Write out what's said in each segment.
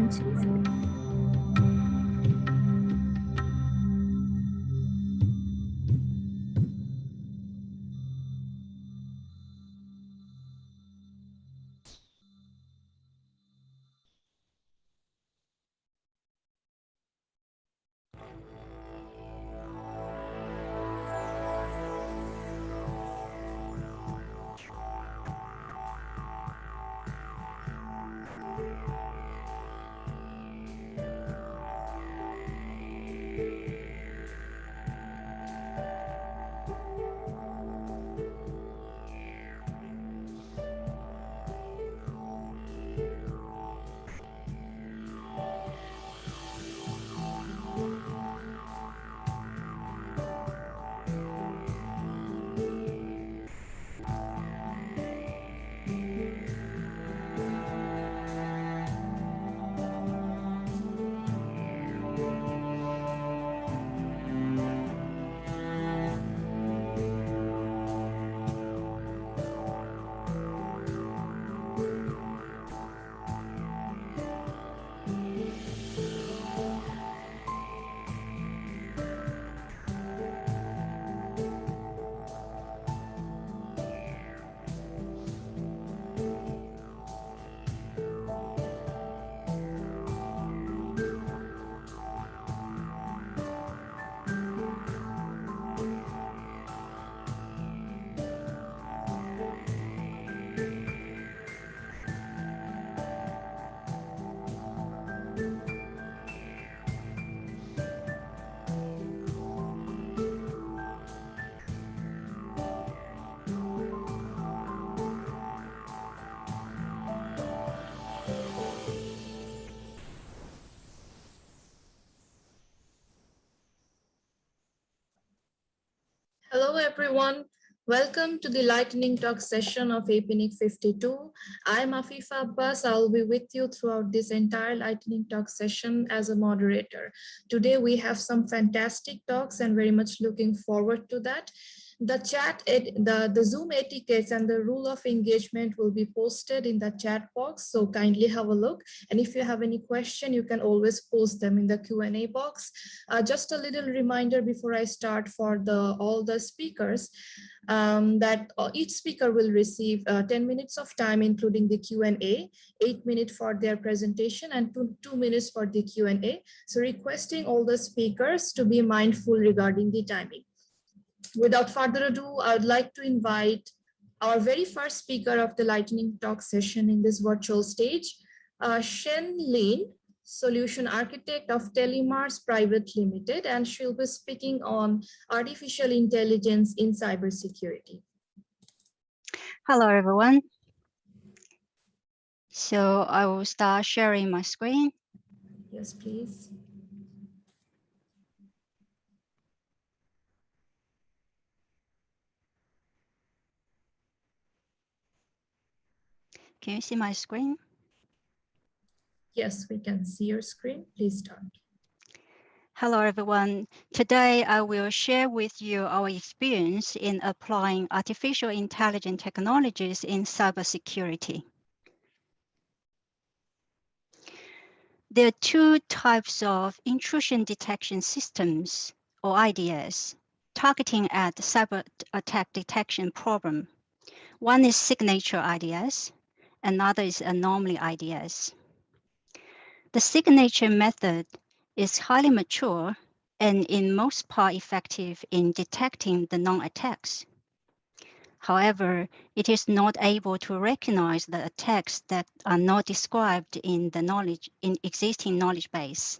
Tuesday. Hello everyone, welcome to the lightning talk session of APNIC 52. I'm Afifa Abbas. I'll be with you throughout this entire lightning talk session as a moderator. Today we have some fantastic talks and very much looking forward to that. The Zoom etiquettes and the rule of engagement will be posted in the chat box, so kindly have a look. And if you have any question, you can always post them in the Q&A box. Just a little reminder before I start for all the speakers, that each speaker will receive 10 minutes of time, including the Q&A, 8 minutes for their presentation and 2 minutes for the Q&A. So requesting all the speakers to be mindful regarding the timing. Without further ado, I would like to invite our very first speaker of the lightning talk session in this virtual stage, Shen Lin, Solution Architect of Telemars Private Limited, and she'll be speaking on artificial intelligence in cybersecurity. Hello, everyone. So I will start sharing my screen. Yes, please. Can you see my screen? Yes, we can see your screen. Please start. Hello, everyone. Today, I will share with you our experience in applying artificial intelligence technologies in cybersecurity. There are two types of intrusion detection systems, or IDS, targeting at cyber attack detection problem. One is signature IDS, another is anomaly IDS. The signature method is highly mature and in most part effective in detecting the non-attacks. However, it is not able to recognize the attacks that are not described in the existing knowledge base.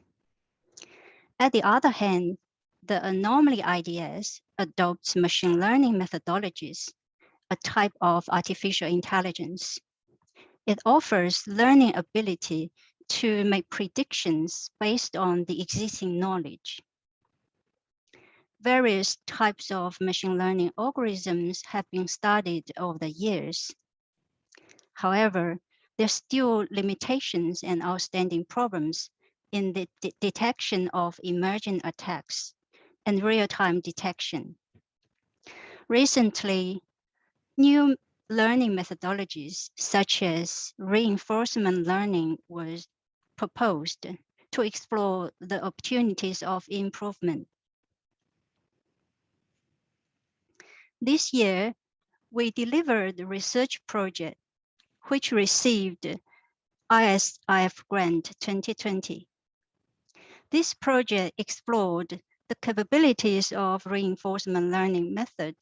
At the other hand, the anomaly IDS adopts machine learning methodologies, a type of artificial intelligence. It offers learning ability to make predictions based on the existing knowledge. Various types of machine learning algorithms have been studied over the years. However, there are still limitations and outstanding problems in the detection of emerging attacks and real-time detection. Recently, new learning methodologies such as reinforcement learning was proposed to explore the opportunities of improvement. This year, we delivered a research project which received ISIF Grant 2020. This project explored the capabilities of reinforcement learning method.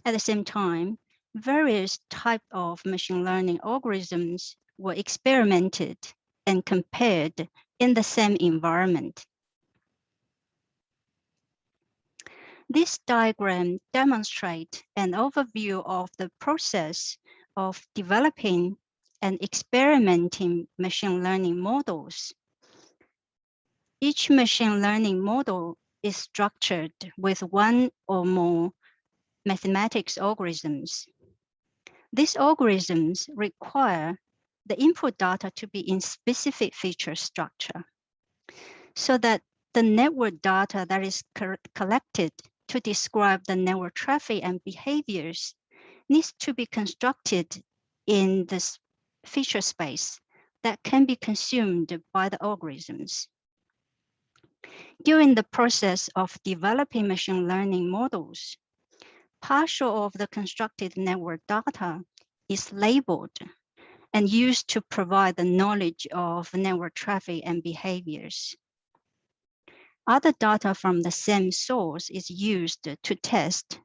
At the same time, various types of machine learning algorithms were experimented and compared in the same environment. This diagram demonstrates an overview of the process of developing and experimenting machine learning models. Each machine learning model is structured with one or more mathematics algorithms. These algorithms require the input data to be in specific feature structure so that the network data that is collected to describe the network traffic and behaviors needs to be constructed in this feature space that can be consumed by the algorithms. During the process of developing machine learning models, partial of the constructed network data is labeled and used to provide the knowledge of network traffic and behaviors. Other data from the same source is used to test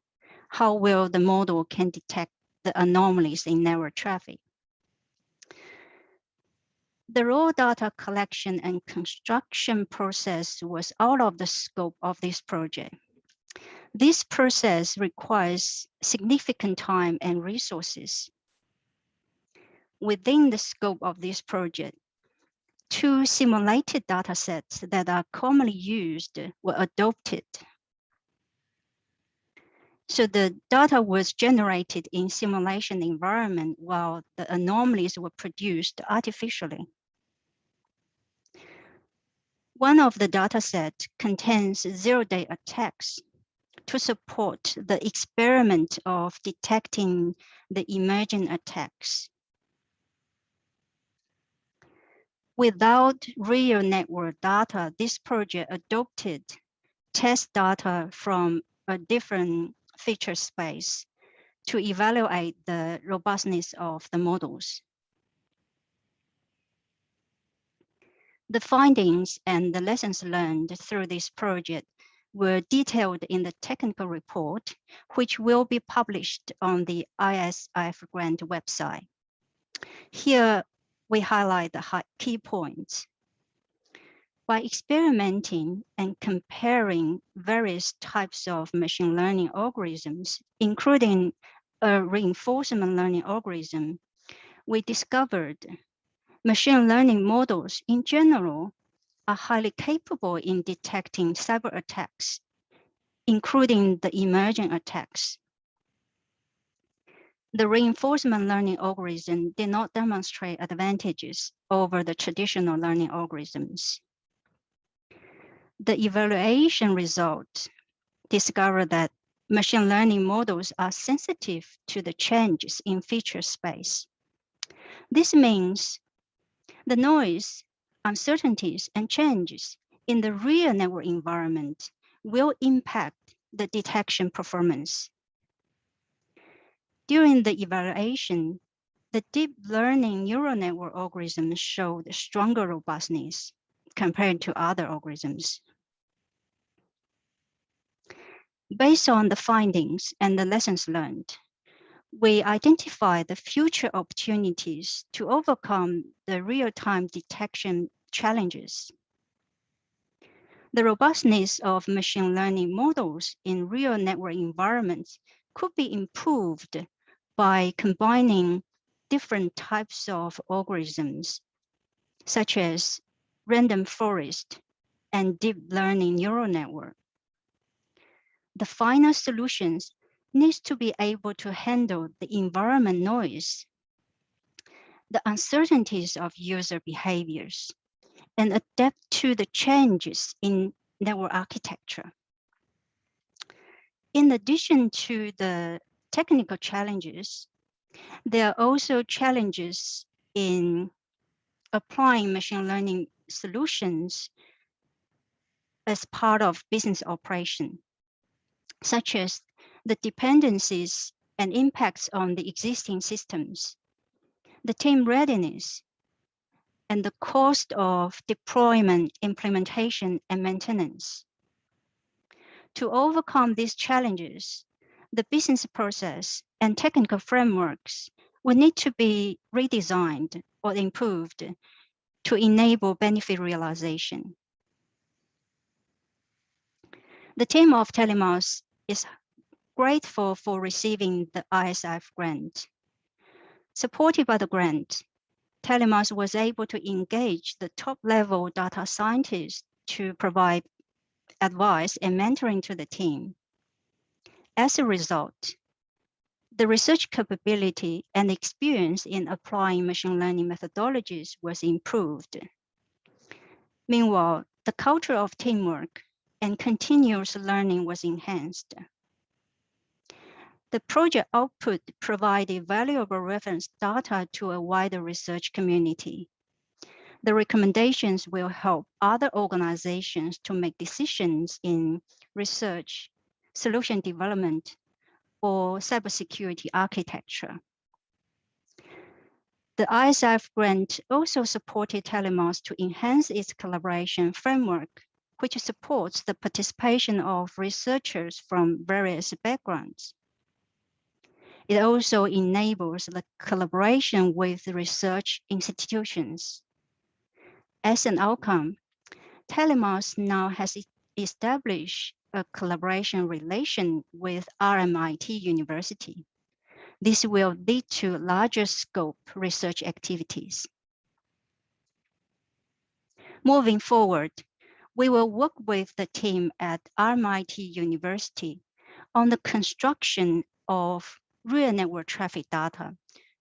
how well the model can detect the anomalies in network traffic. The raw data collection and construction process was out of the scope of this project. This process requires significant time and resources. Within the scope of this project, two simulated datasets that are commonly used were adopted. So the data was generated in simulation environment while the anomalies were produced artificially. One of the datasets contains zero-day attacks to support the experiment of detecting the emergent attacks. Without real network data, this project adopted test data from a different feature space to evaluate the robustness of the models. The findings and the lessons learned through this project were detailed in the technical report, which will be published on the ISIF Grant website. Here, we highlight the key points. By experimenting and comparing various types of machine learning algorithms, including a reinforcement learning algorithm, we discovered machine learning models in general are highly capable in detecting cyber attacks, including the emergent attacks. The reinforcement learning algorithm did not demonstrate advantages over the traditional learning algorithms. The evaluation results discovered that machine learning models are sensitive to the changes in feature space. This means the noise, uncertainties, and changes in the real network environment will impact the detection performance. During the evaluation, the deep learning neural network algorithms showed stronger robustness compared to other algorithms. Based on the findings and the lessons learned, we identify the future opportunities to overcome the real-time detection challenges. The robustness of machine learning models in real network environments could be improved by combining different types of algorithms, such as random forest and deep learning neural network. The final solutions needs to be able to handle the environment noise, the uncertainties of user behaviors, and adapt to the changes in network architecture. In addition to the technical challenges, there are also challenges in applying machine learning solutions as part of business operation, such as the dependencies and impacts on the existing systems, the team readiness, and the cost of deployment, implementation, and maintenance. To overcome these challenges, the business process and technical frameworks will need to be redesigned or improved to enable benefit realization. The team of Telemos is grateful for receiving the ISF grant. Supported by the grant, Telemos was able to engage the top-level data scientists to provide advice and mentoring to the team. As a result, the research capability and experience in applying machine learning methodologies was improved. Meanwhile, the culture of teamwork and continuous learning was enhanced. The project output provided valuable reference data to a wider research community. The recommendations will help other organizations to make decisions in research, solution development, or cybersecurity architecture. The ISF grant also supported Telemos to enhance its collaboration framework, which supports the participation of researchers from various backgrounds. It also enables the collaboration with research institutions. As an outcome, Telemos now has established a collaboration relation with RMIT University. This will lead to larger scope research activities. Moving forward, we will work with the team at RMIT University on the construction of real network traffic data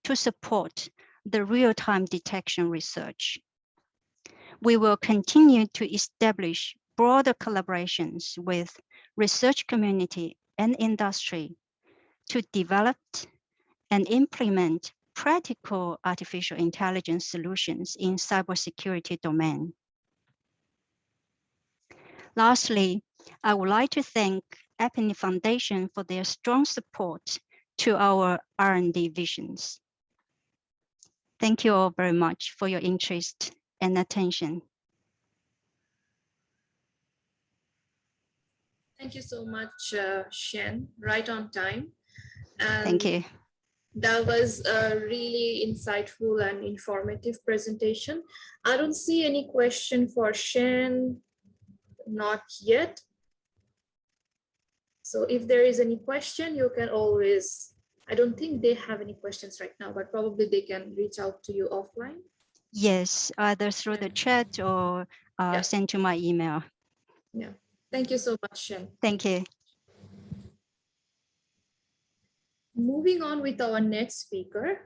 to support the real-time detection research. We will continue to establish broader collaborations with research community and industry to develop and implement practical artificial intelligence solutions in cybersecurity domain. Lastly, I would like to thank EPNI Foundation for their strong support to our R&D visions. Thank you all very much for your interest and attention. Thank you so much, Shen, right on time. And thank you. That was a really insightful and informative presentation. I don't see any question for Shen, not yet. So if there is any question, you can always, I don't think they have any questions right now, but probably they can reach out to you offline. Yes, either through the chat or send to my email. Yeah, thank you so much, Shen. Thank you. Moving on with our next speaker.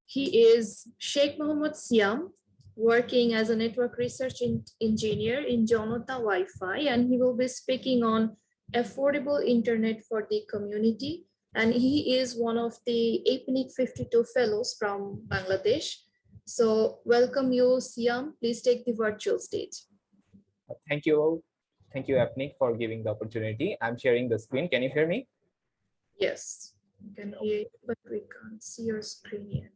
He is Sheikh Mohammed Siam, working as a network research engineer in Jonathan Wi-Fi, and he will be speaking on affordable internet for the community. And he is one of the APNIC 52 fellows from Bangladesh. So welcome you, Siam. Please take the virtual stage. Thank you. Thank you, APNIC, for giving the opportunity. I'm sharing the screen. Can you hear me? Yes, you can hear it, but we can't see your screen yet.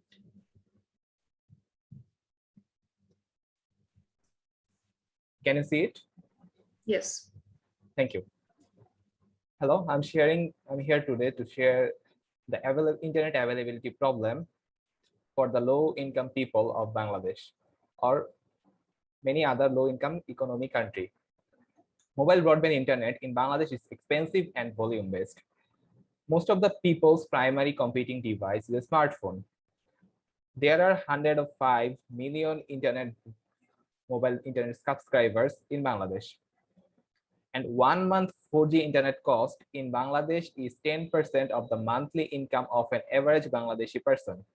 Can you see it? Yes. Thank you. Hello, I'm here today to share the internet availability problem for the low-income people of Bangladesh or many other low-income economy country. Mobile broadband internet in Bangladesh is expensive and volume-based. Most of the people's primary computing device is a smartphone. There are 105 million mobile internet subscribers in Bangladesh. And 1 month 4G internet cost in Bangladesh is 10% of the monthly income of an average Bangladeshi person.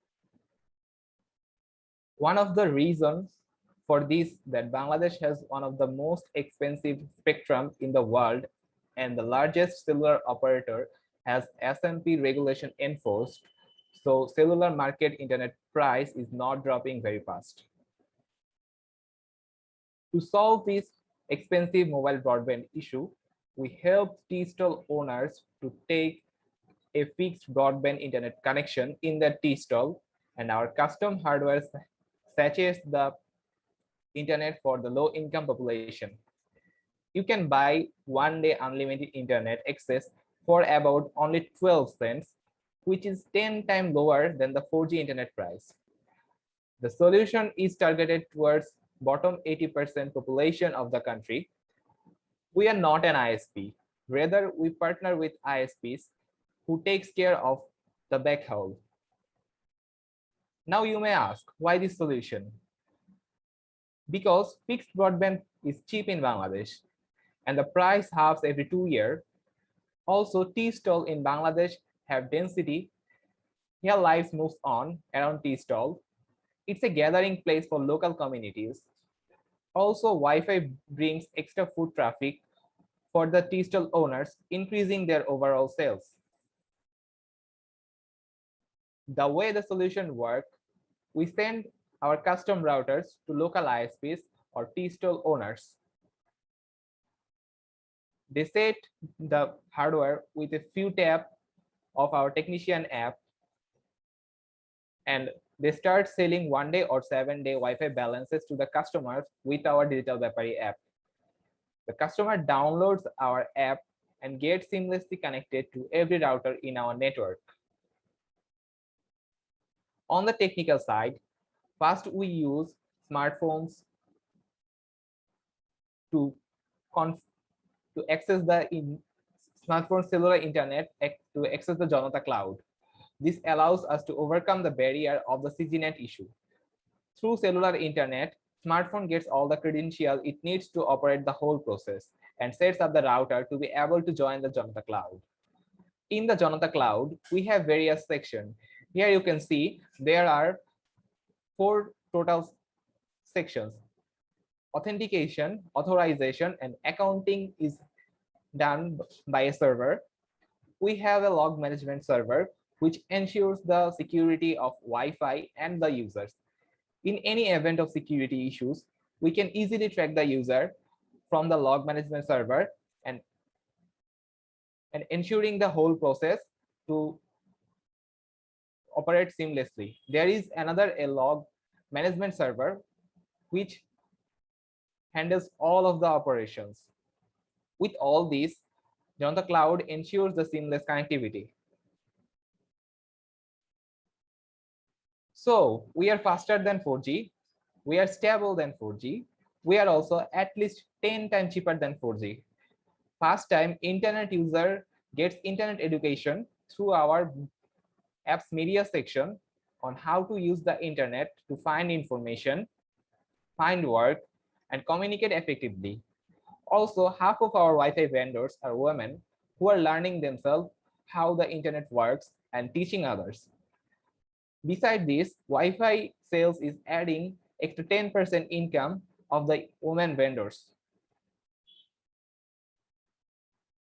One of the reasons for this that Bangladesh has one of the most expensive spectrum in the world and the largest cellular operator has SMP regulation enforced. So cellular market internet price is not dropping very fast. To solve this expensive mobile broadband issue, we helped T-stall owners to take a fixed broadband internet connection in the T-stall, and our custom hardware sachets the internet for the low-income population. You can buy one-day unlimited internet access for about only 12 cents, which is 10 times lower than the 4G internet price. The solution is targeted towards bottom 80% population of the country. We are not an ISP. Rather, we partner with ISPs who takes care of the backhaul. Now you may ask, why this solution? Because fixed broadband is cheap in Bangladesh and the price halves every 2 years. Also, T-stall in Bangladesh have density. Here lives moves on around T-stall. It's a gathering place for local communities. Also, Wi-Fi brings extra foot traffic for the T-stall owners, increasing their overall sales. The way the solution works, we send our custom routers to local ISPs or T-stall owners. They set the hardware with a few taps of our technician app, and they start selling 1-day or 7-day Wi-Fi balances to the customers with our Digital Vyapari app. The customer downloads our app and gets seamlessly connected to every router in our network. On the technical side, first we use smartphones to access the smartphone cellular internet to access the Janata cloud. This allows us to overcome the barrier of the CGNet issue. Through cellular internet, smartphone gets all the credentials it needs to operate the whole process and sets up the router to be able to join the Janata cloud. In the Janata cloud, we have various sections. Here you can see there are 4 total sections. Authentication, authorization, and accounting is done by a server. We have a log management server, which ensures the security of Wi-Fi and the users. In any event of security issues, we can easily track the user from the log management server and ensuring the whole process to operate seamlessly. There is another log management server which handles all of the operations. With all these, Janata Cloud ensures the seamless connectivity. So we are faster than 4G, we are stable than 4G, we are also at least 10 times cheaper than 4G. First time internet user gets internet education through our app's media section on how to use the internet to find information, find work, and communicate effectively. Also, half of our Wi-Fi vendors are women who are learning themselves how the internet works and teaching others. Besides this, Wi-Fi sales is adding extra 10% income of the women vendors.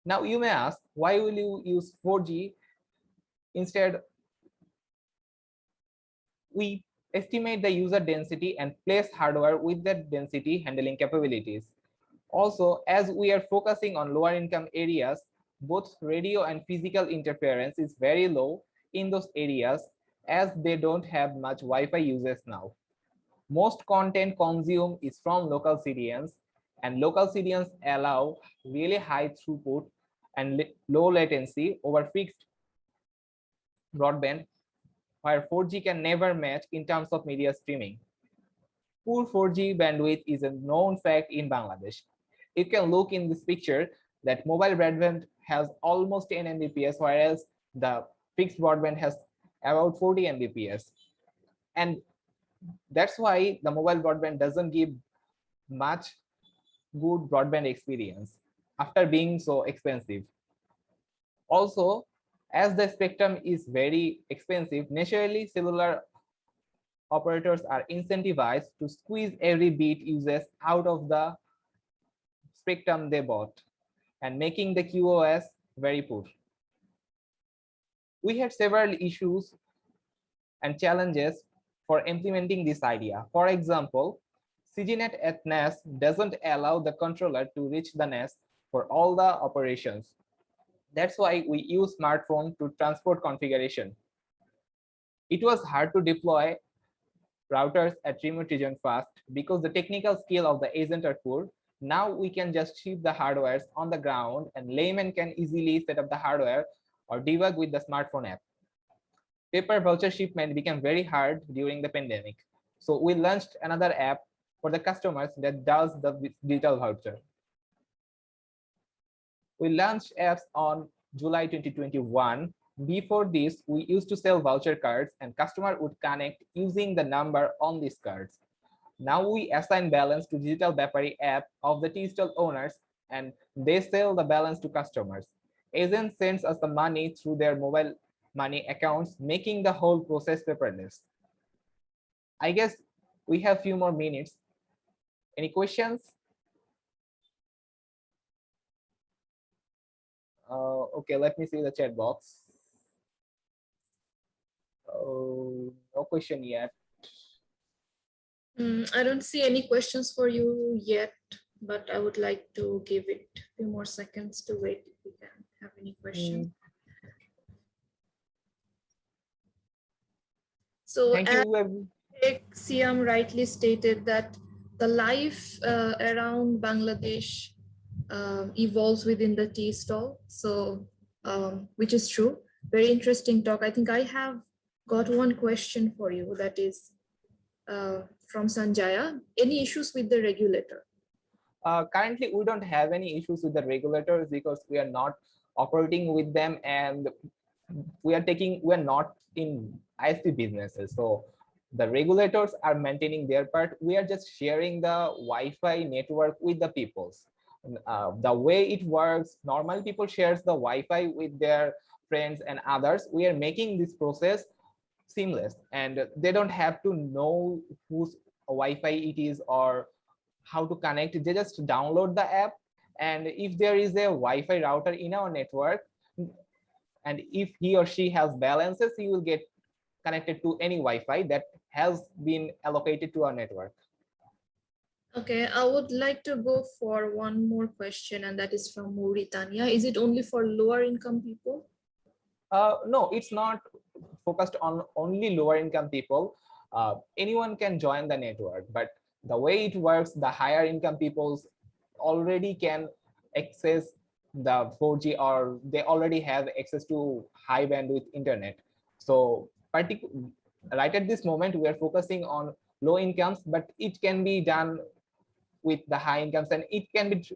Now you may ask, why will you use 4G instead? We estimate the user density and place hardware with that density handling capabilities. Also, as we are focusing on lower income areas, both radio and physical interference is very low in those areas as they don't have much Wi-Fi users now. Most content consumed is from local CDNs, and local CDNs allow really high throughput and low latency over fixed broadband, where 4G can never match in terms of media streaming. Poor 4G bandwidth is a known fact in Bangladesh. You can look in this picture that mobile broadband has almost 10 Mbps, whereas the fixed broadband has about 40 Mbps. And that's why the mobile broadband doesn't give much good broadband experience after being so expensive. Also, as the spectrum is very expensive, naturally cellular operators are incentivized to squeeze every bit uses out of the spectrum they bought and making the QoS very poor. We had several issues and challenges for implementing this idea. For example, CGNet at NAS doesn't allow the controller to reach the NAS for all the operations. That's why we use smartphone to transport configuration. It was hard to deploy routers at remote region fast because the technical skill of the agent are poor. Now we can just ship the hardwares on the ground and layman can easily set up the hardware or debug with the smartphone app. Paper voucher shipment became very hard during the pandemic. So we launched another app for the customers that does the digital voucher. We launched apps on July 2021. Before this, we used to sell voucher cards and customer would connect using the number on these cards. Now we assign balance to digital Bapari app of the T-stall owners and they sell the balance to customers. Agent sends us the money through their mobile money accounts, making the whole process paperless. I guess we have few more minutes. Any questions? Okay, let me see the chat box. No question yet. I don't see any questions for you yet, but I would like to give it a few more seconds to wait if we can have any questions. So Thank you. Siam rightly stated that the life around Bangladesh evolves within the tea stall. So, which is true. Very interesting talk. I think I have got one question for you that is from Sanjaya. Any issues with the regulator? Currently, we don't have any issues with the regulators because we are not operating with them and we are not in ISP businesses. So the regulators are maintaining their part. We are just sharing the Wi-Fi network with the peoples. The way it works, normal people shares the Wi-Fi with their friends and others. We are making this process seamless and they don't have to know whose Wi-Fi it is or how to connect. They just download the app, and if there is a Wi-Fi router in our network, and if he or she has balances, he will get connected to any Wi-Fi that has been allocated to our network. Okay, I would like to go for one more question, and that is from Mauritania. Is it only for lower income people? No, it's not focused on only lower income people. Anyone can join the network, but the way it works, the higher income people already can access the 4G or they already have access to high bandwidth internet. So right at this moment, we are focusing on low incomes, but it can be done with the high incomes and it can be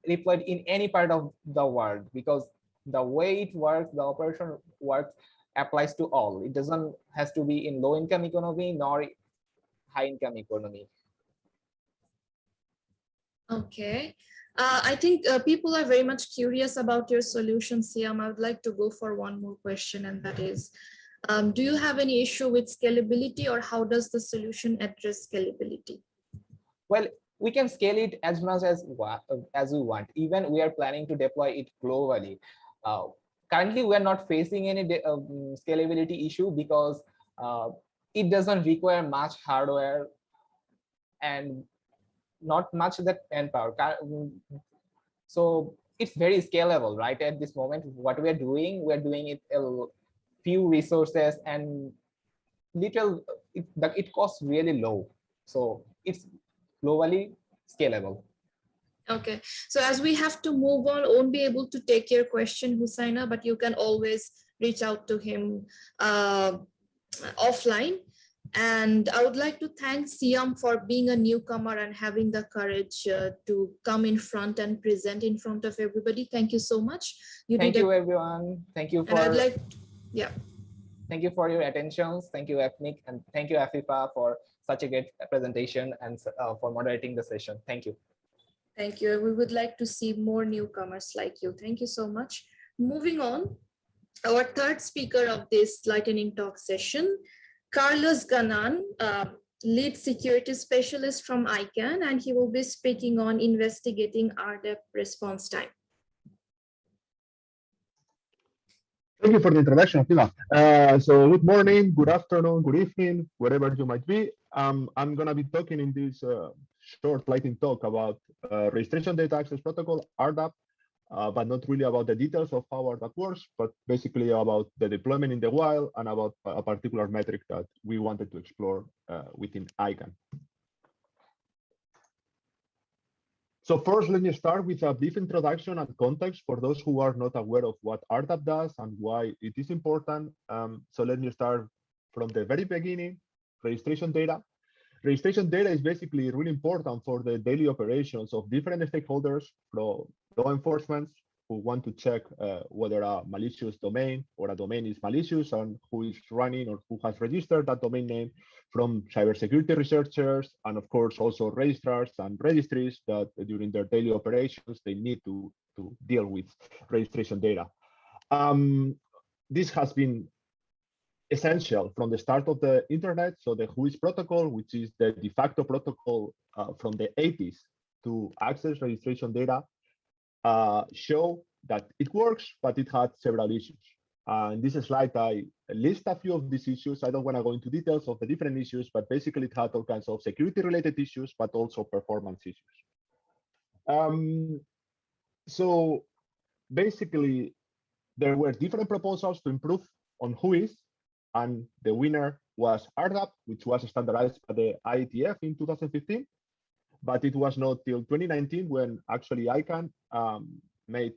deployed in any part of the world because the way it works, the operation works applies to all. It doesn't has to be in low income economy nor high income economy. Okay. I think people are very much curious about your solution, Siam. I would like to go for one more question, and that is, do you have any issue with scalability or how does the solution address scalability? Well, we can scale it as much as we want. Even we are planning to deploy it globally. Currently, we are not facing any scalability issue because it doesn't require much hardware and not much that manpower. So it's very scalable, right? At this moment, what we're doing it a few resources and it costs really low. So it's globally scalable. Okay, so as we have to move on, I won't be able to take your question, Husaina, but you can always reach out to him offline. And I would like to thank Siam for being a newcomer and having the courage to come in front and present in front of everybody. Thank you so much. Thank you, everyone. Thank you for. And I'd like, yeah. Thank you for your attentions. Thank you, Ethnic, and thank you, Afifa, for such a great presentation and for moderating the session. Thank you. Thank you. We would like to see more newcomers like you. Thank you so much. Moving on, our third speaker of this lightning talk session, Carlos Ganan, lead security specialist from ICANN, and he will be speaking on investigating RDAP response time. Thank you for the introduction, Fila. So good morning, good afternoon, good evening, wherever you might be. I'm going to be talking in this short lightning talk about registration data access protocol, RDAP, but not really about the details of how RDAP works, but basically about the deployment in the wild and about a particular metric that we wanted to explore within ICANN. So first, let me start with a brief introduction and context for those who are not aware of what RDAP does and why it is important. So let me start from the very beginning, registration data. Registration data is basically really important for the daily operations of different stakeholders, from law enforcement, who want to check whether a malicious domain or a domain is malicious and who is running or who has registered that domain name, from cybersecurity researchers, and of course also registrars and registries that during their daily operations, they need to deal with registration data. This has been essential from the start of the internet. So the WHOIS protocol, which is the de facto protocol from the 80s to access registration data, show that it works, but it had several issues. In this slide, I list a few of these issues. I don't want to go into details of the different issues, but basically it had all kinds of security-related issues, but also performance issues. So basically, there were different proposals to improve on WHOIS, and the winner was RDAP, which was standardized by the IETF in 2015. But it was not till 2019 when actually ICANN made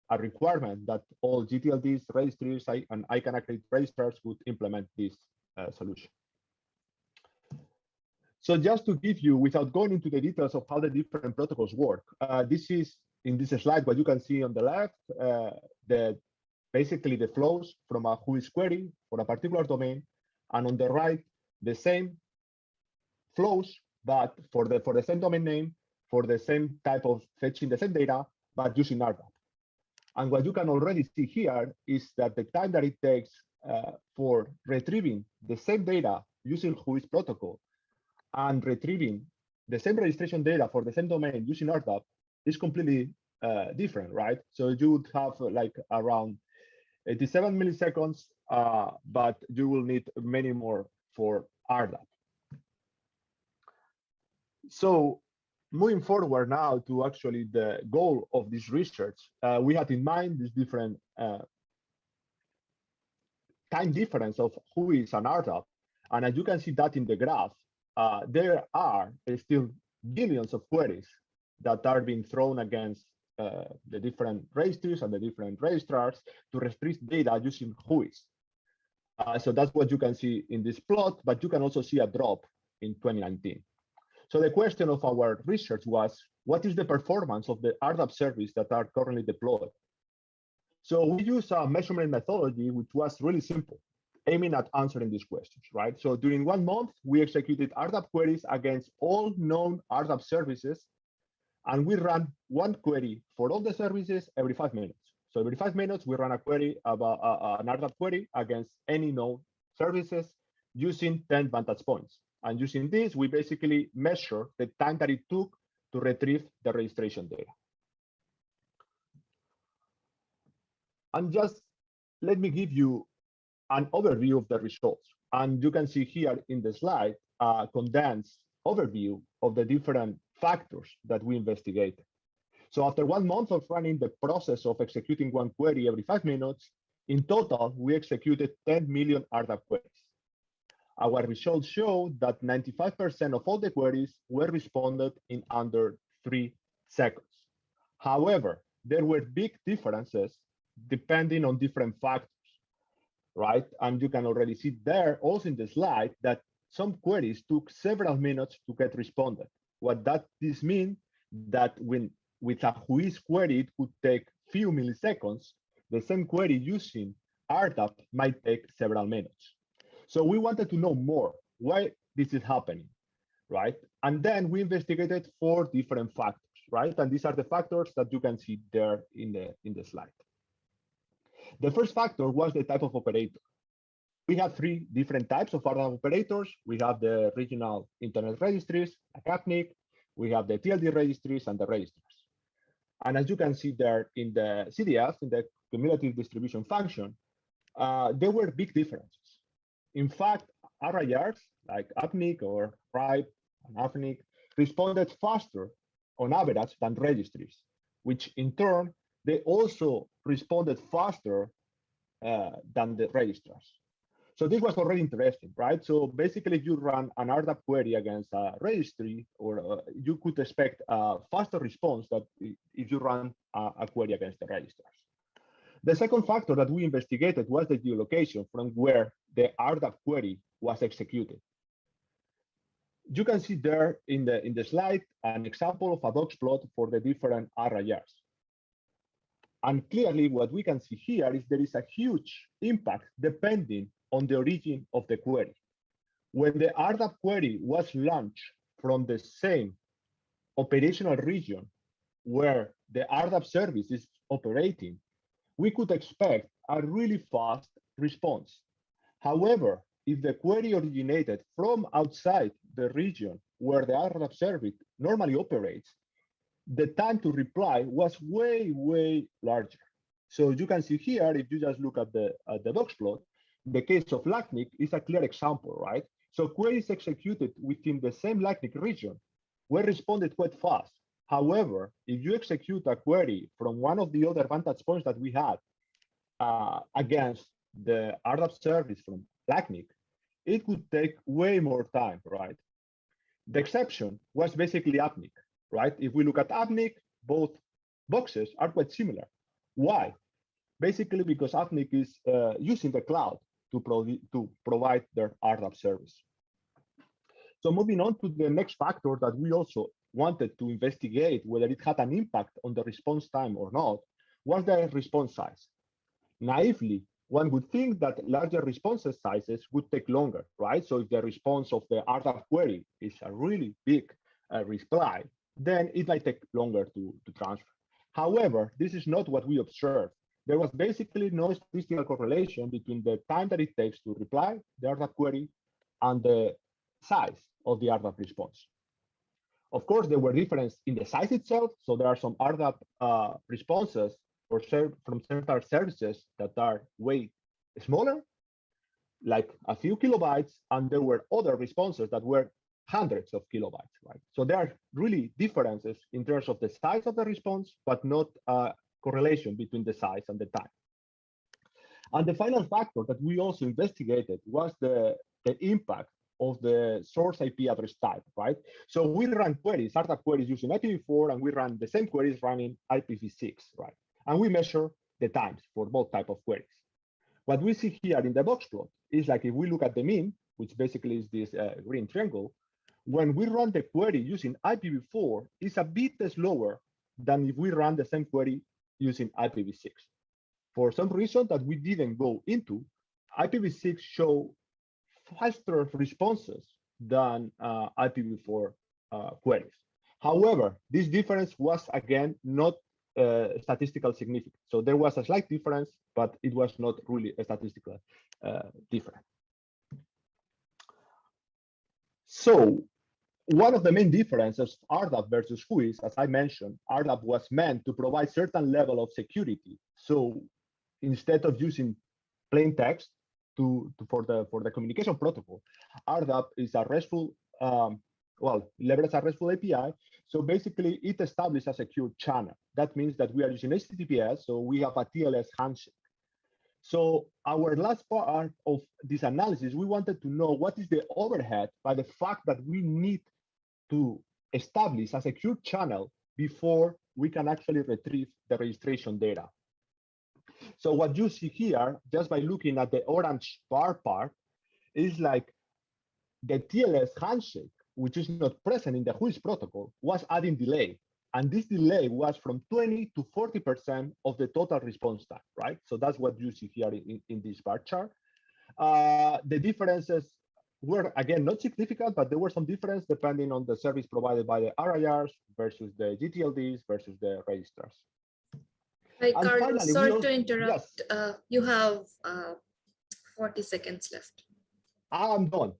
a requirement that all GTLDs, registries, and ICANN accredited registrars would implement this solution. So just to give you, without going into the details of how the different protocols work, this is in this slide what you can see on the left, basically the flows from a WHOIS query for a particular domain, and on the right, the same flows, but for the same domain name, for the same type of fetching the same data, but using RDAP. And what you can already see here is that the time that it takes for retrieving the same data using WHOIS protocol and retrieving the same registration data for the same domain using RDAP is completely different, right? So you would have like around 87 milliseconds, but you will need many more for RDAP. So moving forward now to actually the goal of this research, we had in mind this different time difference of WHOIS and RDAP. And as you can see that in the graph, there are still billions of queries that are being thrown against the different registries and the different registrars to retrieve data using WHOIS. So that's what you can see in this plot, but you can also see a drop in 2019. So the question of our research was, what is the performance of the RDAP service that are currently deployed? So we use a measurement methodology, which was really simple, aiming at answering these questions, right? So during 1 month, we executed RDAP queries against all known RDAP services, and we ran one query for all the services every 5 minutes. So every 5 minutes, we run a query about an RDAP query against any known services using 10 vantage points. And using this, we basically measure the time that it took to retrieve the registration data. And just let me give you an overview of the results. And you can see here in the slide a condensed overview of the different factors that we investigated. So after 1 month of running the process of executing one query every 5 minutes, in total, we executed 10 million RDAP queries. Our results show that 95% of all the queries were responded in under 3 seconds. However, there were big differences depending on different factors, right? And you can already see there also in the slide that some queries took several minutes to get responded. What this means that when with a WHOIS query, it could take few milliseconds. The same query using RDAP might take several minutes. So we wanted to know more why this is happening, right? And then we investigated 4 different factors, right? And these are the factors that you can see there in the slide. The first factor was the type of operator. We have 3 different types of RDAP operators. We have the regional internet registries, like CAPNIC. We have the TLD registries and the registrars. And as you can see there in the CDF, in the cumulative distribution function, there were big differences. In fact, RIRs like APNIC or RIPE and AFNIC responded faster on average than registries, which in turn, they also responded faster than the registrars. So this was already interesting, right? So basically, if you run an RDAP query against a registry, or you could expect a faster response than if you run a query against the registrars. The second factor that we investigated was the geolocation from where the RDAP query was executed. You can see there in the slide an example of a box plot for the different RIRs. And clearly, what we can see here is there is a huge impact depending on the origin of the query. When the RDAP query was launched from the same operational region where the RDAP service is operating, we could expect a really fast response. However, if the query originated from outside the region where the RDAP service normally operates, the time to reply was way, way larger. So you can see here, if you just look at the box plot, the case of LACNIC is a clear example, right? So queries executed within the same LACNIC region were responded quite fast. However, if you execute a query from one of the other vantage points that we had against the RDAP service from LACNIC, it could take way more time, right? The exception was basically APNIC, right? If we look at APNIC, both boxes are quite similar. Why? Basically because APNIC is using the cloud to provide their RDAP service. So moving on to the next factor that we also wanted to investigate whether it had an impact on the response time or not was the response size. Naively, one would think that larger response sizes would take longer, right? So if the response of the RDAP query is a really big reply, then it might take longer to transfer. However, this is not what we observed. There was basically no statistical correlation between the time that it takes to reply the RDAP query and the size of the RDAP response. Of course, there were differences in the size itself. So there are some RDAP responses from certain services that are way smaller, like a few kilobytes, and there were other responses that were hundreds of kilobytes, right? So there are really differences in terms of the size of the response, but not a correlation between the size and the time. And the final factor that we also investigated was the impact of the source IP address type, right? So we run queries, RDAP queries using IPv4, and we run the same queries running IPv6, right? And we measure the times for both type of queries. What we see here in the box plot is like if we look at the mean, which basically is this green triangle, when we run the query using IPv4, it's a bit slower than if we run the same query using IPv6. For some reason that we didn't go into, IPv6 show faster responses than IPv4 queries. However, this difference was again not statistical significant. So there was a slight difference, but it was not really a statistical difference. So one of the main differences of RDAP versus WHOIS, as I mentioned, RDAP was meant to provide certain level of security. So instead of using plain text for the communication protocol, RDAP is a RESTful, leverage a RESTful API. So basically, it establishes a secure channel. That means that we are using HTTPS, so we have a TLS handshake. So our last part of this analysis, we wanted to know what is the overhead by the fact that we need to establish a secure channel before we can actually retrieve the registration data. So what you see here, just by looking at the orange bar part, is like the TLS handshake, which is not present in the WHOIS protocol, was adding delay. And this delay was from 20 to 40% of the total response time, right? So that's what you see here in this bar chart. The differences were, again, not significant, but there were some difference depending on the service provided by the RIRs versus the GTLDs versus the registrars. Hi, And Carlos, finally, sorry to interrupt. Yes. You have 40 seconds left. I'm done.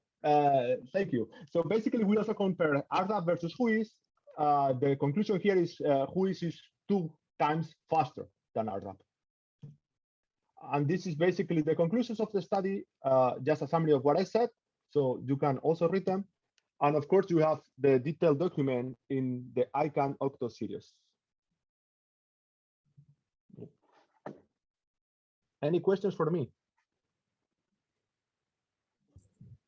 Thank you. So basically, we also compare RDAP versus WHOIS. The conclusion here is WHOIS is 2 times faster than RDAP. And this is basically the conclusions of the study, just a summary of what I said. So you can also read them. And of course, you have the detailed document in the ICANN Octo series. Any questions for me?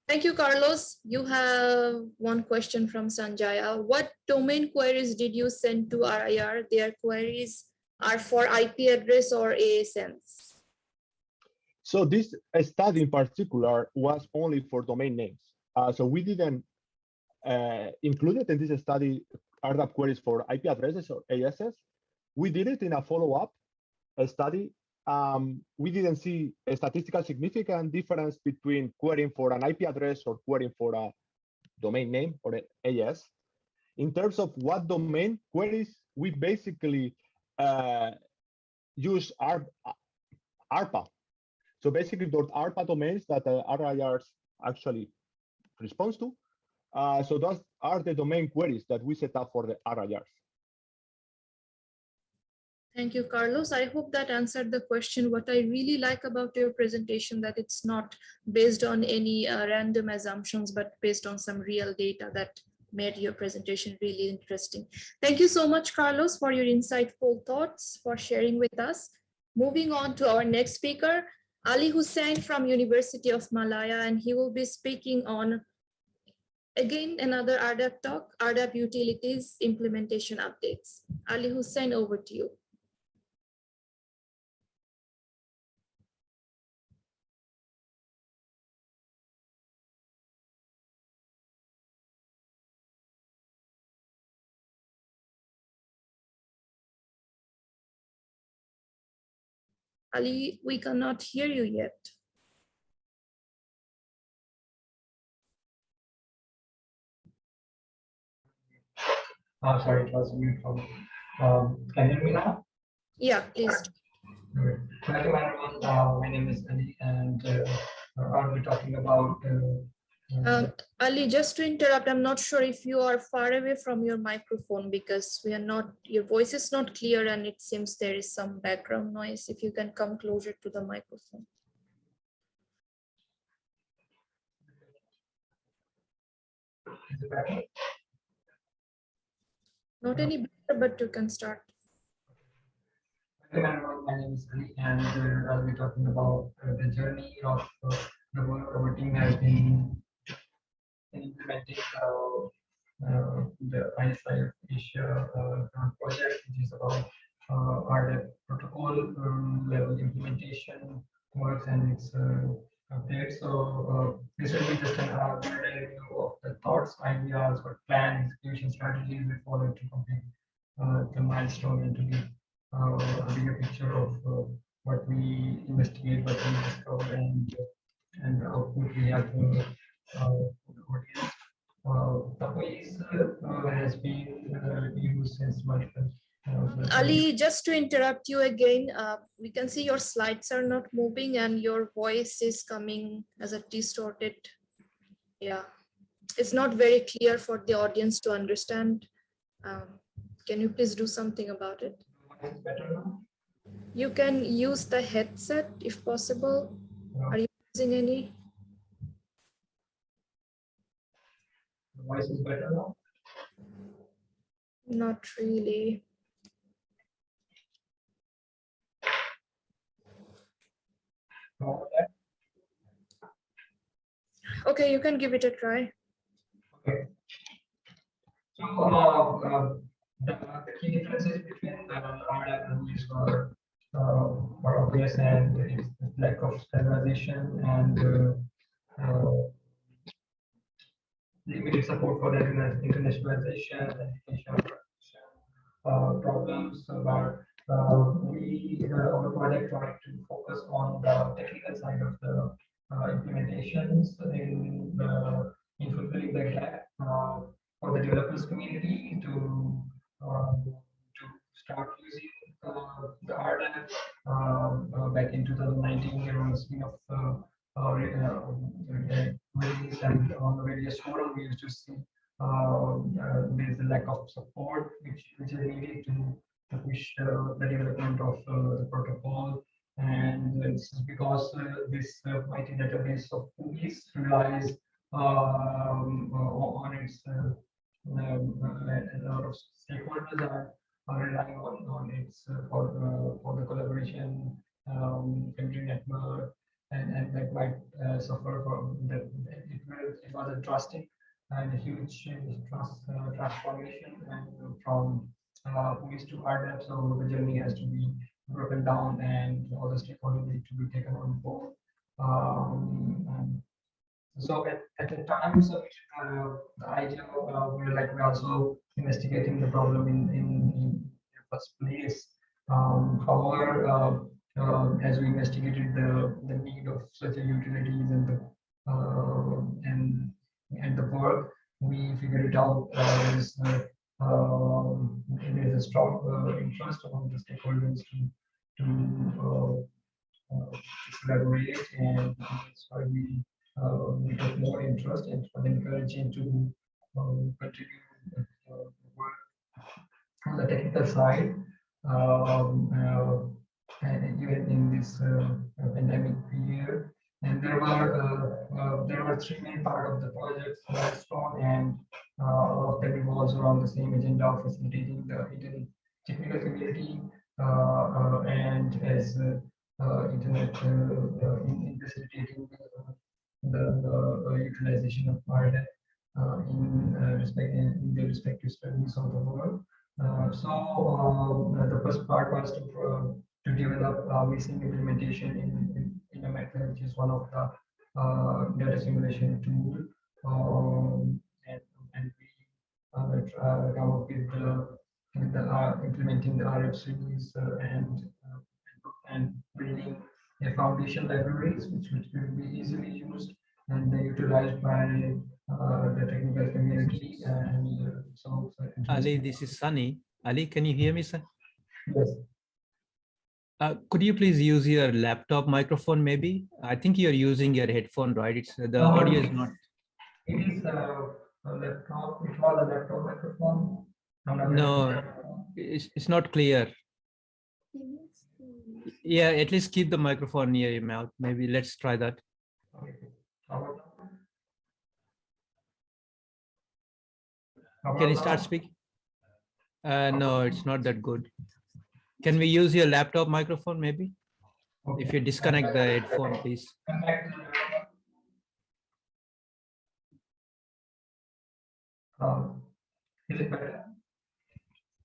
Thank you, Carlos. You have one question from Sanjaya. What domain queries did you send to RIR? Their queries are for IP address or ASNs? So this study in particular was only for domain names. So we didn't include it in this study RDAP queries for IP addresses or ASs. We did it in a follow-up study. We didn't see a statistical significant difference between querying for an IP address or querying for a domain name or an AS. In terms of what domain queries, we basically use ARPA. So basically, those ARPA domains that RIRs actually responds to. So those are the domain queries that we set up for the RIRs. Thank you, Carlos. I hope that answered the question. What I really like about your presentation, that it's not based on any random assumptions, but based on some real data that made your presentation really interesting. Thank you so much, Carlos, for your insightful thoughts, for sharing with us. Moving on to our next speaker, Ali Hussain from University of Malaya, and he will be speaking on, again, another RDAP talk, RDAP utilities implementation updates. Ali Hussain, over to you. Ali, we cannot hear you yet. Sorry, it was mute problem. Can you hear me now? Yeah, please. Welcome everyone. My name is Ali, and I'll be talking about. Ali, just to interrupt, I'm not sure if you are far away from your microphone because we are not, your voice is not clear and it seems there is some background noise. If you can come closer to the microphone. Is it better? Not any better, but you can start. Welcome everyone. My name is Ali, and I'll be talking about the journey of the work our team has been implementing the ISI Asia project, which is about RDAP protocol level implementation works and its updates. So this will be just an review of the thoughts, ideas, or plan execution strategies we follow to complete the milestone and to be a bigger picture of what we investigate, what we discover, and output we have for the audience. The has been used since multiple. Ali, just to interrupt you again, we can see your slides are not moving and your voice is coming as a distorted. Yeah, it's not very clear for the audience to understand. Can you please do something about it? Better now? You can use the headset if possible. Are you using any? The voice is better now? Not really. No, Okay, you can give it a try. okay. So the key differences between the RDAP rules are obvious, and its lack of standardization and limited support for the internationalization and education problems. But our project tried to focus on the technical side of the implementations in fulfilling the gap for the developers community to start using the RDAP. Back in 2019, there was release, and on the various forums we used to see there is a lack of support which is needed to push the development of the protocol, and This is because this mighty database of cookies relies on its a lot of stakeholders are relying on its for the collaboration, country network, and that might suffer from that. It was a drastic and a huge transformation and from police to RDAP. So the journey has to be broken down and all the stakeholders need to be taken on board. And so at the time, so the idea we're also investigating the problem in the first place. However, as we investigated the need of such a utilities and the and the work, we figured it out. There's a strong interest among the stakeholders to collaborate, and that's why we get more interest and encouraging to continue work on the technical side. Um, and even in this pandemic period, and there were three main part of the project: milestone, and all of them revolves around the same agenda of facilitating the Indian technical community and as internet in facilitating the utilization of RDAP in the respective studies of the world. The first part was to develop missing implementation in a method, which is one of the data simulation tool, and we come up with the implementing the RF series and building a foundation libraries which will be easily used and utilized by the technical community and Ali, this is Sunny. Ali, can you hear me, sir? yes. Could you please use your laptop microphone, maybe? I think you're using your headphone, right? It's the audio is not. It is a laptop. It was a laptop microphone. No, it's not clear. Yeah, at least keep the microphone near your mouth. Maybe let's try that. Okay. Can you start speaking? No, it's not that good. Can we use your laptop microphone, maybe? Okay. If you disconnect the headphone, please. Is it better?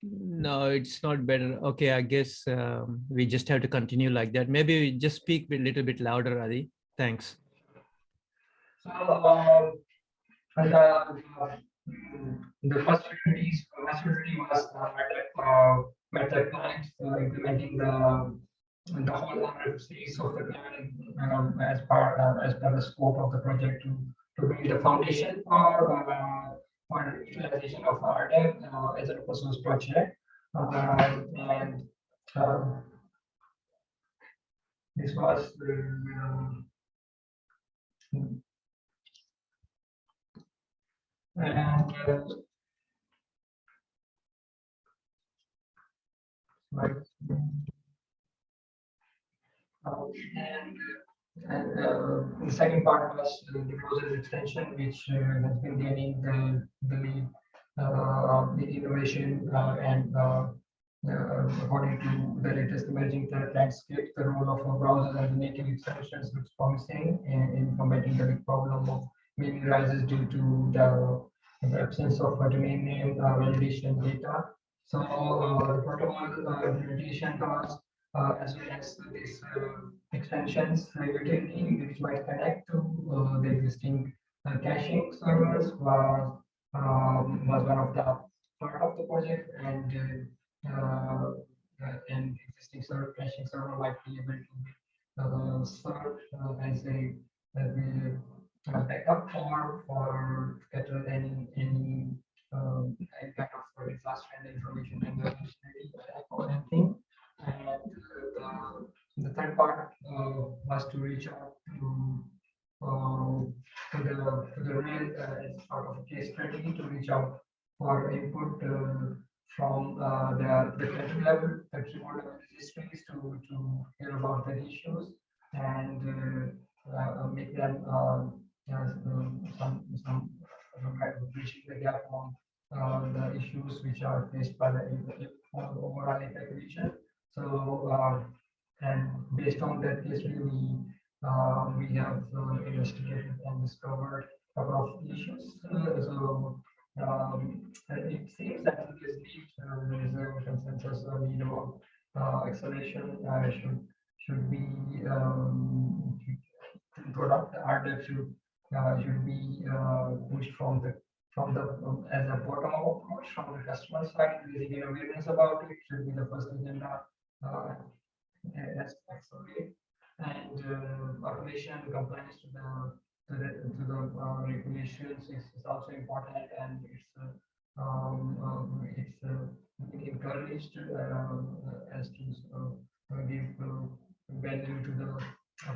No, it's not better. Okay, I guess we just have to continue like that. Maybe we just speak a little bit louder, Adi. Thanks. So the first activities was meta client implementing the whole series of the client as per the scope of the project to build a foundation for utilization of RDAP as an open source project. And this was and right. The second part was the process extension, which has been gaining the lead in innovation and according to the latest emerging threat landscape, the role of browsers and native extensions looks promising in combating the big problem of many rises due to the absence of a domain name validation data. So the protocol implementation was as well as these extensions utility which might connect to the existing caching servers was one of the part of the project, and existing caching server might be able to serve as a backup for get any kind of disaster and information and or anything. And the third part was to reach out to the real as part of a case study to reach out for input from the country level registries to hear about the issues and make them some kind of bridging the gap on the issues which are faced by the overall APEC region. So, and based on that case, we have investigated and discovered a couple of issues. It seems that there is a consensus need of acceleration should be product RDAP should be pushed as a bottom up approach from the customer side, raising awareness about it should be the first agenda aspects of it, and automation and compliance to the regulations is also important, and it's being encouraged as to give value to the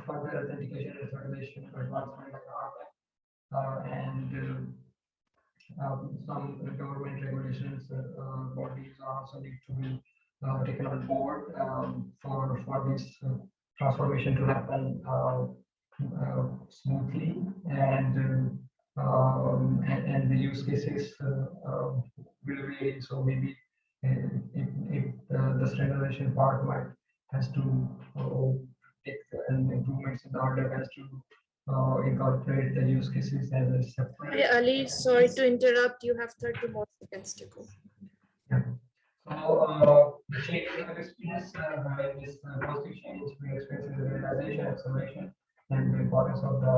further authentication and certification advancement of RDAP, and some government regulations bodies also need to be taken on board for this transformation to happen smoothly, and the use cases will vary. So maybe if the standardization part might has to take and improvements in the order has to incorporate the use cases as a separate. Hey, Ali, sorry to interrupt. You have 30 more seconds to go. Yeah. So the change of experience is positive change we experience in the realization, acceleration, and the importance of the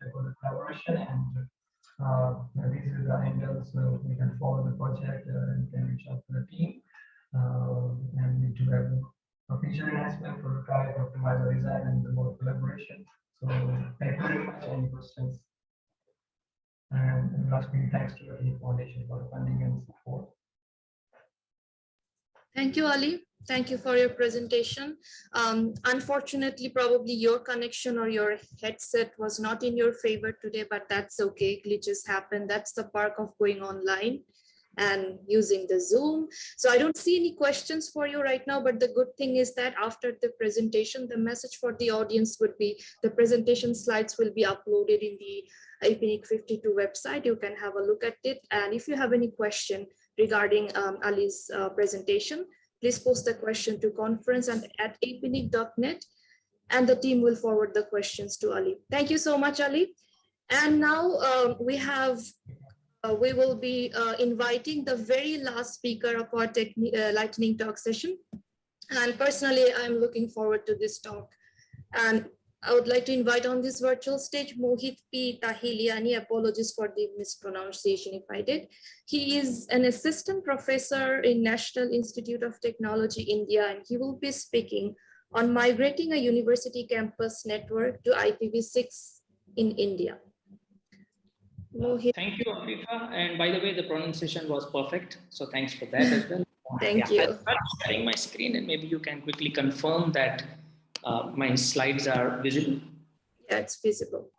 stakeholder collaboration. And this is the angle, so we can follow the project and can reach out to the team. And need to have a feature enhancement, prototype, optimize the design, and the more collaboration. So thank you very much. Any questions? And lastly, thanks to the foundation for the funding and support. Thank you, Ali. Thank you for your presentation. Unfortunately, probably your connection or your headset was not in your favor today, but that's okay. Glitches happen. That's the perk of going online and using the Zoom. So I don't see any questions for you right now, but the good thing is that after the presentation, the message for the audience would be the presentation slides will be uploaded in the IPNIC 52 website. You can have a look at it. And if you have any question regarding Ali's presentation, please post the question to conference@apnic.net, and the team will forward the questions to Ali. Thank you so much, Ali. And now we will be inviting the very last speaker of our lightning talk session. And personally, I'm looking forward to this talk. And I would like to invite on this virtual stage Mohit P. Tahiliani. Apologies for the mispronunciation if I did. He is an assistant professor in National Institute of Technology, India, and he will be speaking on migrating a university campus network to IPv6 in India. Mohit. Thank you, Afifa. And by the way, the pronunciation was perfect. So thanks for that as well. Thank you. I'll start sharing my screen and maybe you can quickly confirm that my slides are visible. Yeah, it's visible.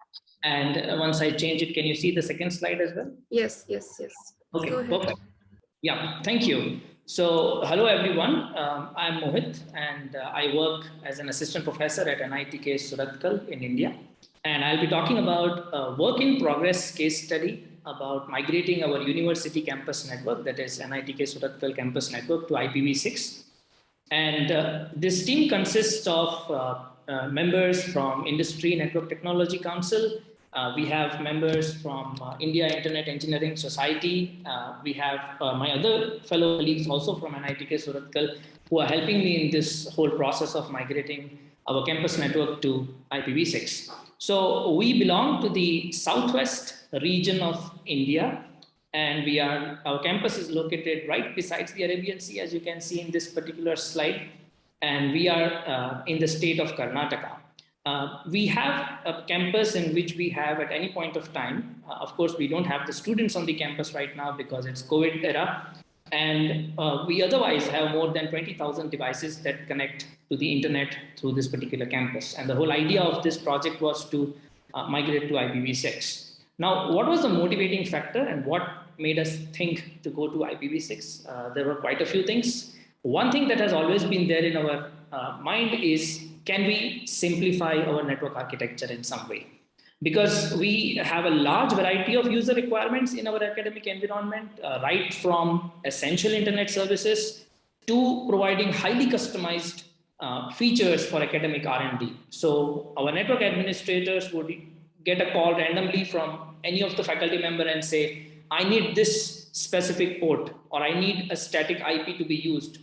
And once I change it, can you see the second slide as well? Yes, yes, yes. Okay, perfect. Yeah, thank you. So hello, everyone. I'm Mohit, and I work as an assistant professor at NITK Surathkal in India. And I'll be talking about a work in progress case study about migrating our university campus network, that is NITK Surathkal campus network, to IPv6. And this team consists of members from Industry Network Technology Council. We have members from India Internet Engineering Society. We have my other fellow colleagues also from NITK Surathkal who are helping me in this whole process of migrating our campus network to IPv6. So we belong to the southwest region of India, and our campus is located right besides the Arabian Sea, as you can see in this particular slide, and we are in the state of Karnataka. We have a campus in which we have at any point of time, of course, we don't have the students on the campus right now because it's COVID era, and we otherwise have more than 20,000 devices that connect to the internet through this particular campus. And the whole idea of this project was to migrate to IPv6. Now, what was the motivating factor and what made us think to go to IPv6? There were quite a few things. One thing that has always been there in our mind is, can we simplify our network architecture in some way? Because we have a large variety of user requirements in our academic environment, right from essential internet services to providing highly customized features for academic R&D. So our network administrators would get a call randomly from any of the faculty member and say, I need this specific port, or I need a static IP to be used.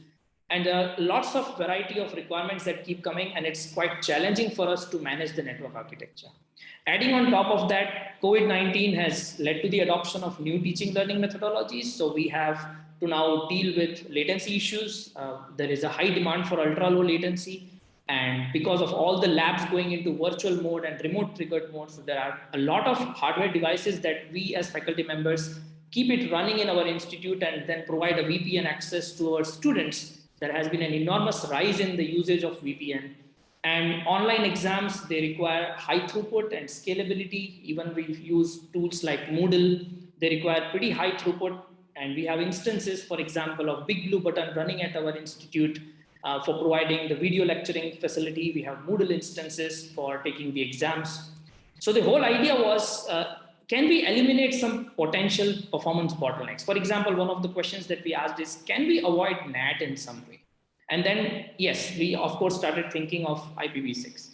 And lots of variety of requirements that keep coming, and it's quite challenging for us to manage the network architecture. Adding on top of that, COVID-19 has led to the adoption of new teaching learning methodologies. So we have to now deal with latency issues. There is a high demand for ultra low latency. And because of all the labs going into virtual mode and remote triggered mode, so there are a lot of hardware devices that we as faculty members keep it running in our institute and then provide a VPN access to our students. There has been an enormous rise in the usage of VPN. And online exams, they require high throughput and scalability. Even we use tools like Moodle, they require pretty high throughput. And we have instances, for example, of Big Blue Button running at our institute for providing the video lecturing facility. We have Moodle instances for taking the exams. So the whole idea was, can we eliminate some potential performance bottlenecks? For example, one of the questions that we asked is, can we avoid NAT in some way? And then, yes, we of course started thinking of IPv6.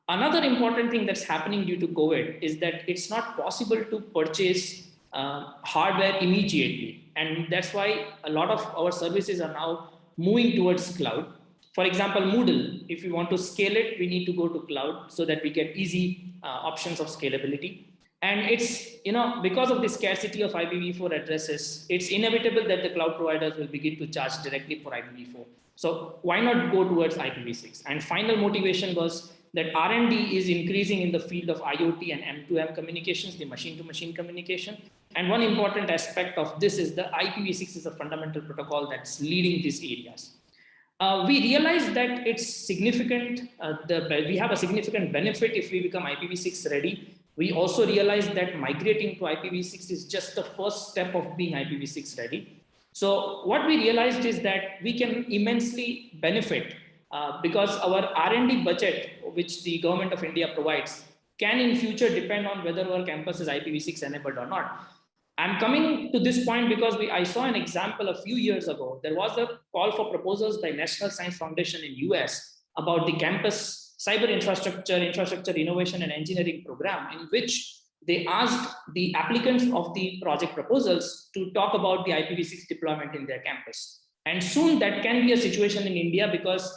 Another important thing that's happening due to COVID is that it's not possible to purchase hardware immediately. And that's why a lot of our services are now moving towards cloud. For example, Moodle, if we want to scale it, we need to go to cloud so that we get easy options of scalability. And it's, because of the scarcity of IPv4 addresses, it's inevitable that the cloud providers will begin to charge directly for IPv4. So why not go towards IPv6? And final motivation was that R&D is increasing in the field of IoT and M2M communications, the machine-to-machine communication. And one important aspect of this is the IPv6 is a fundamental protocol that's leading these areas. We realized that it's significant, we have a significant benefit if we become IPv6 ready. We also realized that migrating to IPv6 is just the first step of being IPv6 ready. So what we realized is that we can immensely benefit because our R&D budget, which the government of India provides, can in future depend on whether our campus is IPv6 enabled or not. I'm coming to this point because I saw an example a few years ago. There was a call for proposals by National Science Foundation in US about the campus cyber infrastructure innovation and engineering program, in which they asked the applicants of the project proposals to talk about the IPv6 deployment in their campus. And soon that can be a situation in India because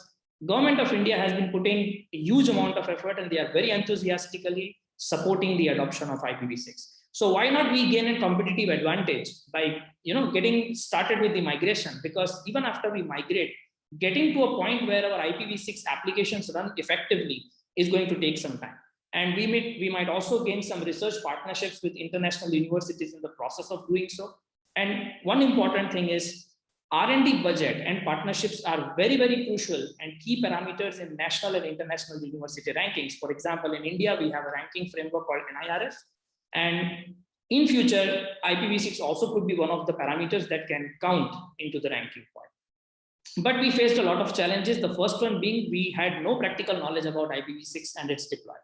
government of India has been putting a huge amount of effort and they are very enthusiastically supporting the adoption of IPv6. So why not we gain a competitive advantage by getting started with the migration? Because even after we migrate, getting to a point where our IPv6 applications run effectively is going to take some time. And we might also gain some research partnerships with international universities in the process of doing so. And one important thing is R&D budget and partnerships are very, very crucial and key parameters in national and international university rankings. For example, in India, we have a ranking framework called NIRF. And in future, IPv6 also could be one of the parameters that can count into the ranking point. But we faced a lot of challenges. The first one being we had no practical knowledge about IPv6 and its deployment.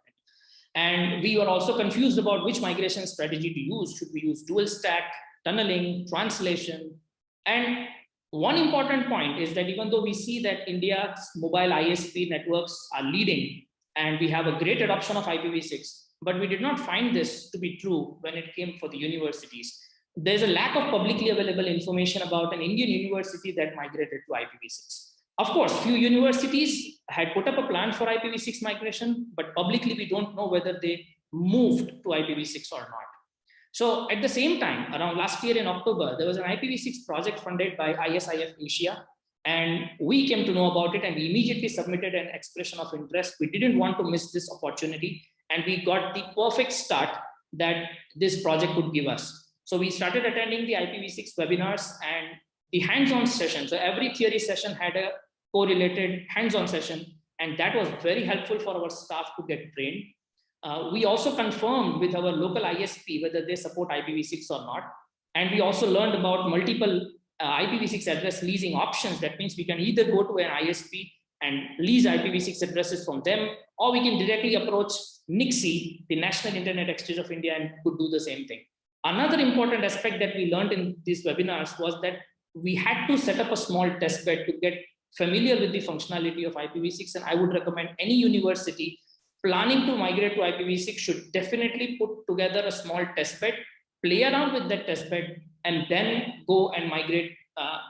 And we were also confused about which migration strategy to use. Should we use dual stack, tunneling, translation? And one important point is that even though we see that India's mobile ISP networks are leading and we have a great adoption of IPv6, but we did not find this to be true when it came for the universities. There's a lack of publicly available information about an Indian university that migrated to IPv6. Of course, few universities had put up a plan for IPv6 migration, but publicly we don't know whether they moved to IPv6 or not. So at the same time, around last year in October, there was an IPv6 project funded by ISIF Asia, and we came to know about it and we immediately submitted an expression of interest. We didn't want to miss this opportunity, and we got the perfect start that this project would give us. So we started attending the IPv6 webinars and the hands-on session. So every theory session had a correlated hands-on session, and that was very helpful for our staff to get trained. We also confirmed with our local ISP whether they support IPv6 or not. And we also learned about multiple IPv6 address leasing options. That means we can either go to an ISP and lease IPv6 addresses from them, or we can directly approach NIXI, the National Internet Exchange of India, and could do the same thing. Another important aspect that we learned in these webinars was that we had to set up a small testbed to get familiar with the functionality of IPv6, and I would recommend any university planning to migrate to IPv6 should definitely put together a small testbed, play around with that testbed, and then go and migrate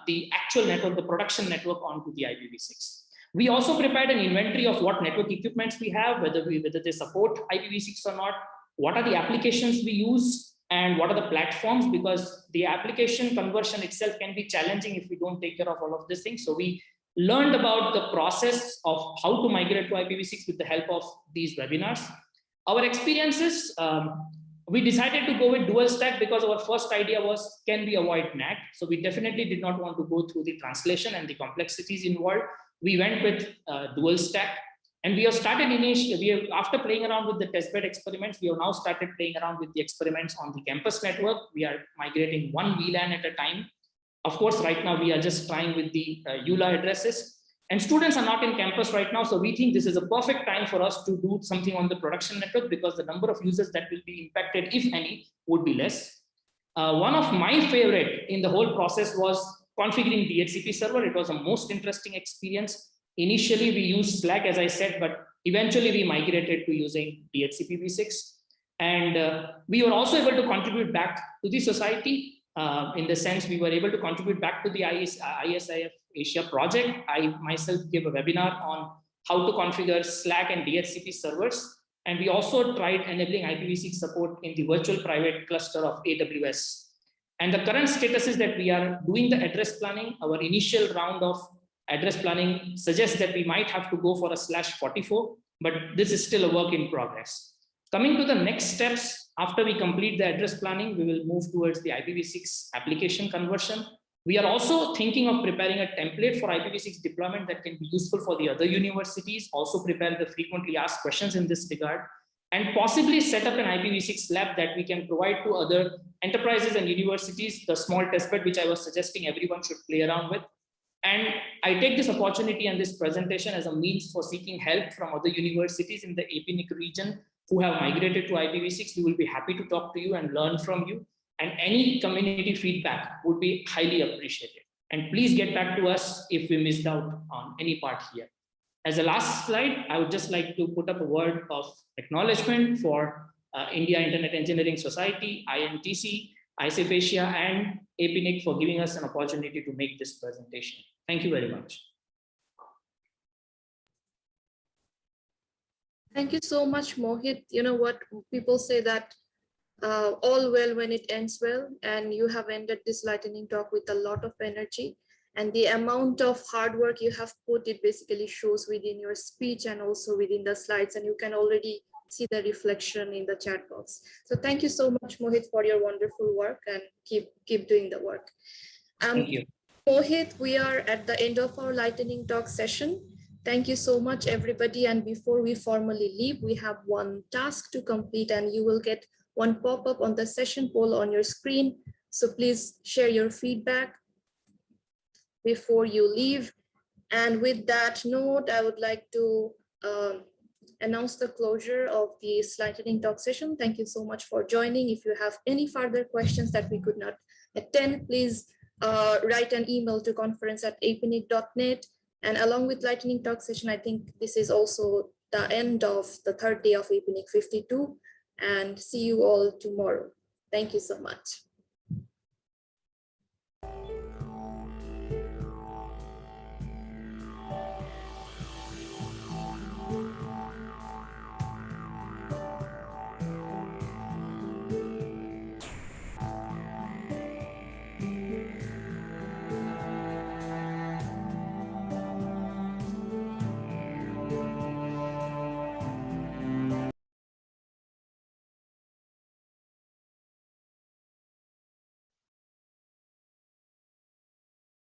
the actual network, the production network, onto the IPv6. We also prepared an inventory of what network equipments we have, whether they support IPv6 or not, what are the applications we use, and what are the platforms, because the application conversion itself can be challenging if we don't take care of all of these things. So we learned about the process of how to migrate to IPv6 with the help of these webinars. Our experiences, we decided to go with dual stack because our first idea was, can we avoid NAT? So we definitely did not want to go through the translation and the complexities involved. We went with dual stack, and we have started initially, after playing around with the testbed experiments, we have now started playing around with the experiments on the campus network. We are migrating one VLAN at a time. Of course, right now we are just trying with the EULA addresses, and students are not in campus right now. So we think this is a perfect time for us to do something on the production network, because the number of users that will be impacted, if any, would be less. One of my favorite in the whole process was configuring DHCP server. It was the most interesting experience. Initially, we used Slack, as I said, but eventually we migrated to using DHCP v6. And we were also able to contribute back to the society. In the sense, we were able to contribute back to the ISIF Asia project. I myself gave a webinar on how to configure Slack and DHCP servers. And we also tried enabling IPv6 support in the virtual private cluster of AWS. And the current status is that we are doing the address planning. Our initial round of address planning suggests that we might have to go for a /44, but this is still a work in progress. Coming to the next steps, after we complete the address planning, we will move towards the IPv6 application conversion. We are also thinking of preparing a template for IPv6 deployment that can be useful for the other universities, also prepare the frequently asked questions in this regard, and possibly set up an IPv6 lab that we can provide to other enterprises and universities, the small testbed which I was suggesting everyone should play around with. And I take this opportunity and this presentation as a means for seeking help from other universities in the APNIC region who have migrated to IPv6. We will be happy to talk to you and learn from you. And any community feedback would be highly appreciated. And please get back to us if we missed out on any part here. As a last slide, I would just like to put up a word of acknowledgement for India Internet Engineering Society, INTC, ISIF Asia, and APNIC for giving us an opportunity to make this presentation. Thank you very much. Thank you so much, Mohit. You know what, people say that all well when it ends well, and you have ended this lightning talk with a lot of energy. And the amount of hard work you have put, it basically shows within your speech and also within the slides, and you can already see the reflection in the chat box. So thank you so much, Mohit, for your wonderful work, and keep doing the work. Thank you. Mohit, we are at the end of our lightning talk session. Thank you so much, everybody. And before we formally leave, we have one task to complete, and you will get one pop-up on the session poll on your screen. So please share your feedback before you leave. And with that note, I would like to announce the closure of the lightning talk session. Thank you so much for joining. If you have any further questions that we could not attend, please write an email to conference@apnic.net. And along with lightning talk session, I think this is also the end of the third day of APNIC 52. And see you all tomorrow. Thank you so much.